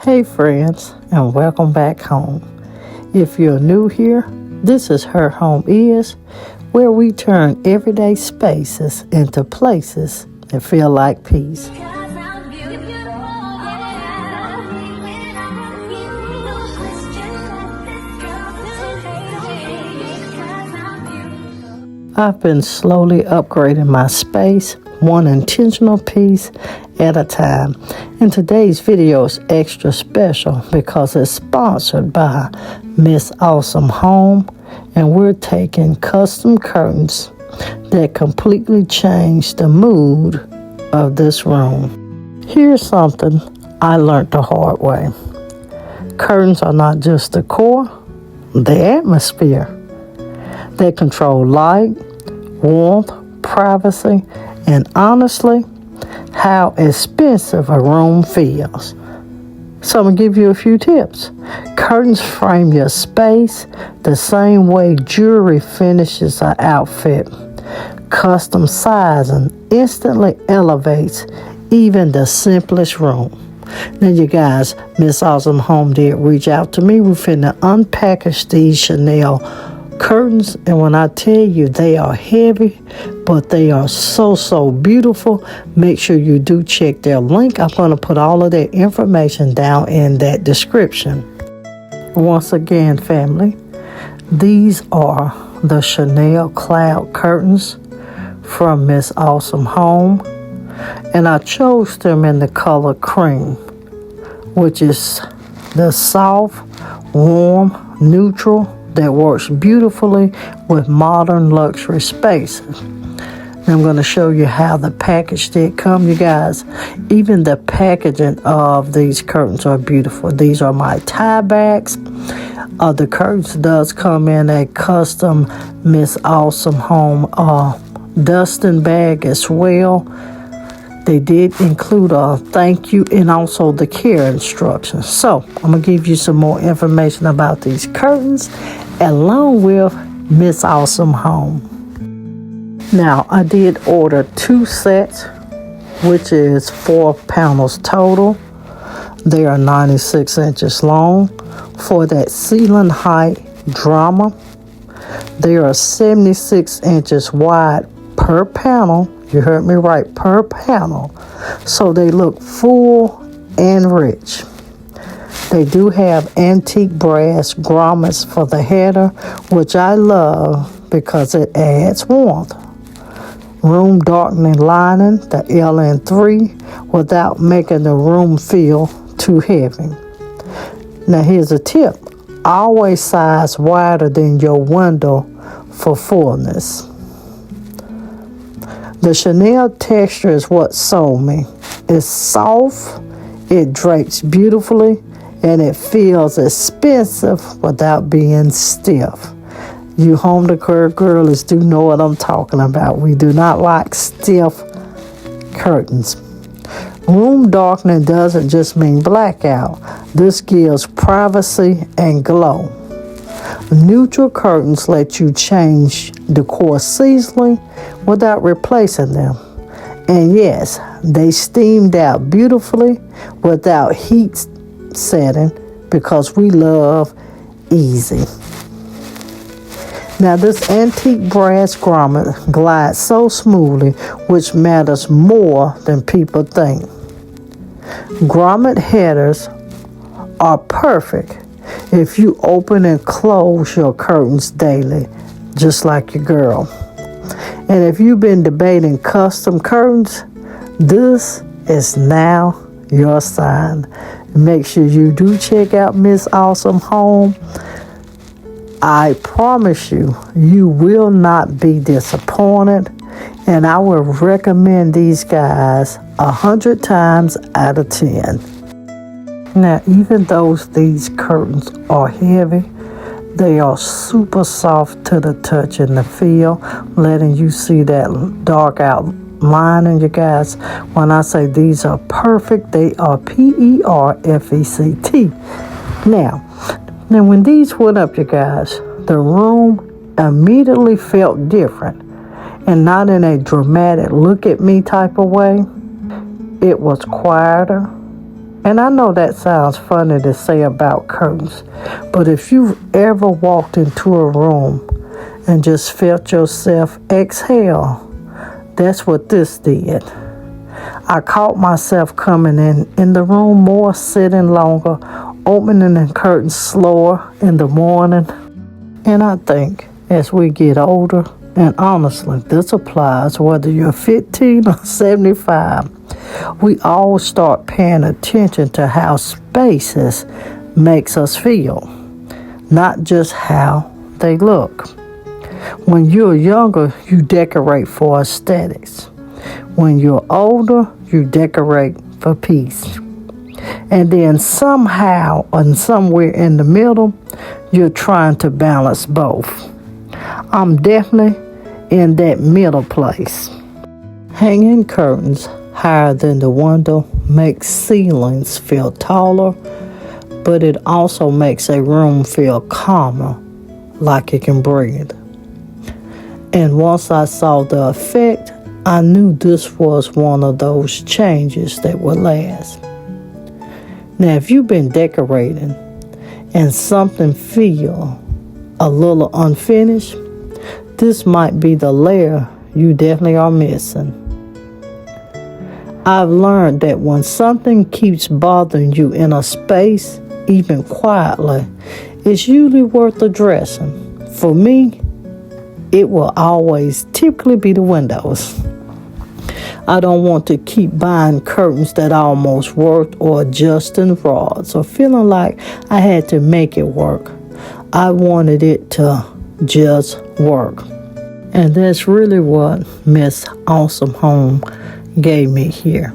Hey friends, and welcome back home. If you're new here, this is Her Home Is, where we turn everyday spaces into places that feel like peace. I've been slowly upgrading my space, one intentional piece at a time. And today's video is extra special because it's sponsored by Miss Awesome Home, and we're taking custom curtains that completely change the mood of this room. Here's something I learned the hard way. Curtains are not just decor, they're atmosphere. They control light, warmth, privacy, and honestly, how expensive a room feels. So I'm going to give you a few tips. Curtains frame your space the same way jewelry finishes an outfit. Custom sizing instantly elevates even the simplest room. Now you guys, Miss Awesome Home did reach out to me. We're finna unpackage these chenille curtains, and when I tell you they are heavy, but they are so beautiful, make sure you do check their link. I'm going to put all of their information down in that description. Once again, family, these are the chenille cloud curtains from Miss Awesome Home, and I chose them in the color cream, which is the soft, warm, neutral that works beautifully with modern luxury spaces. And I'm going to show you how the package did come, you guys. Even the packaging of these curtains are beautiful. These are my tie backs. The curtains does come in a custom Miss Awesome Home dusting bag as well. They did include a thank you and also the care instructions. So I'm going to give you some more information about these curtains along with Miss Awesome Home. Now, I did order 2 sets, which is 4 panels total. They are 96 inches long. For that ceiling height drama, they are 76 inches wide per panel. You heard me right, per panel. So they look full and rich. They do have antique brass grommets for the header, which I love because it adds warmth. Room darkening lining, the LN3, without making the room feel too heavy. Now here's a tip. Always size wider than your window for fullness. The chenille texture is what sold me. It's soft, it drapes beautifully, and it feels expensive without being stiff. You home decor girlies do know what I'm talking about. We do not like stiff curtains. Room darkening doesn't just mean blackout. This gives privacy and glow. Neutral curtains let you change decor seasonally without replacing them. And yes, they steamed out beautifully without heat setting because we love easy. Now this antique brass grommet glides so smoothly, which matters more than people think. Grommet headers are perfect if you open and close your curtains daily, just like your girl. And if you've been debating custom curtains, this is now your sign. Make sure you do check out Miss Awesome Home. I promise you, you will not be disappointed, and I will recommend these guys 100 times out of 10. Now, even though these curtains are heavy, they are super soft to the touch and the feel, letting you see that dark outlining, you guys. When I say these are perfect, they are perfect. Now when these went up, you guys, the room immediately felt different, and not in a dramatic look at me type of way. It was quieter And I know that sounds funny to say about curtains, but if you've ever walked into a room and just felt yourself exhale, that's what this did. I caught myself coming in the room more, sitting longer, opening the curtains slower in the morning. And I think as we get older, and honestly, this applies whether you're 15 or 75, we all start paying attention to how spaces makes us feel, not just how they look. When you're younger, you decorate for aesthetics. When you're older, you decorate for peace. And then somehow and somewhere in the middle, you're trying to balance both. I'm definitely in that middle place. Hanging curtains higher than the window makes ceilings feel taller, but it also makes a room feel calmer, like it can breathe. And once I saw the effect, I knew this was one of those changes that would last. Now, if you've been decorating and something feel a little unfinished, this might be the layer you definitely are missing. I've learned that when something keeps bothering you in a space, even quietly, it's usually worth addressing. For me, it will always typically be the windows. I don't want to keep buying curtains that almost worked or adjusting rods or feeling like I had to make it work. I wanted it to just work. And that's really what Miss Awesome Home gave me here.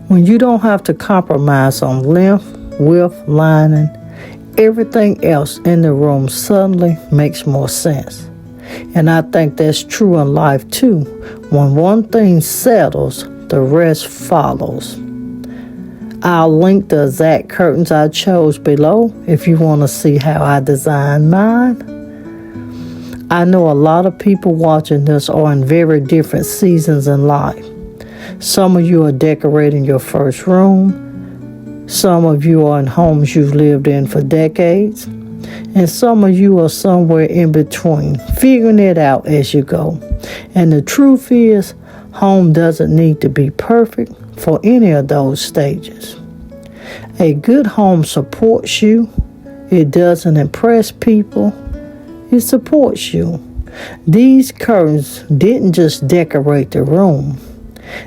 When you don't have to compromise on length, width, lining, everything else in the room suddenly makes more sense. And I think that's true in life too. When one thing settles, the rest follows. I'll link the exact curtains I chose below if you want to see how I designed mine. I know a lot of people watching this are in very different seasons in life. Some of you are decorating your first room. Some of you are in homes you've lived in for decades. And some of you are somewhere in between, figuring it out as you go. And the truth is, home doesn't need to be perfect for any of those stages. A good home supports you. It doesn't impress people. It supports you. These curtains didn't just decorate the room.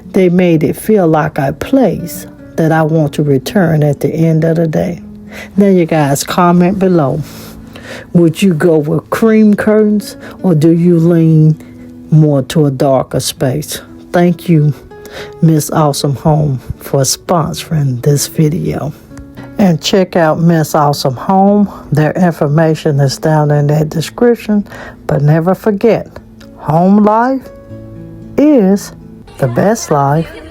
They made it feel like a place that I want to return at the end of the day. Now you guys comment below. Would you go with cream curtains or do you lean more to a darker space? Thank you, Miss Awesome Home, for sponsoring this video. And check out Miss Awesome Home. Their information is down in that description. But never forget, home life is the best life.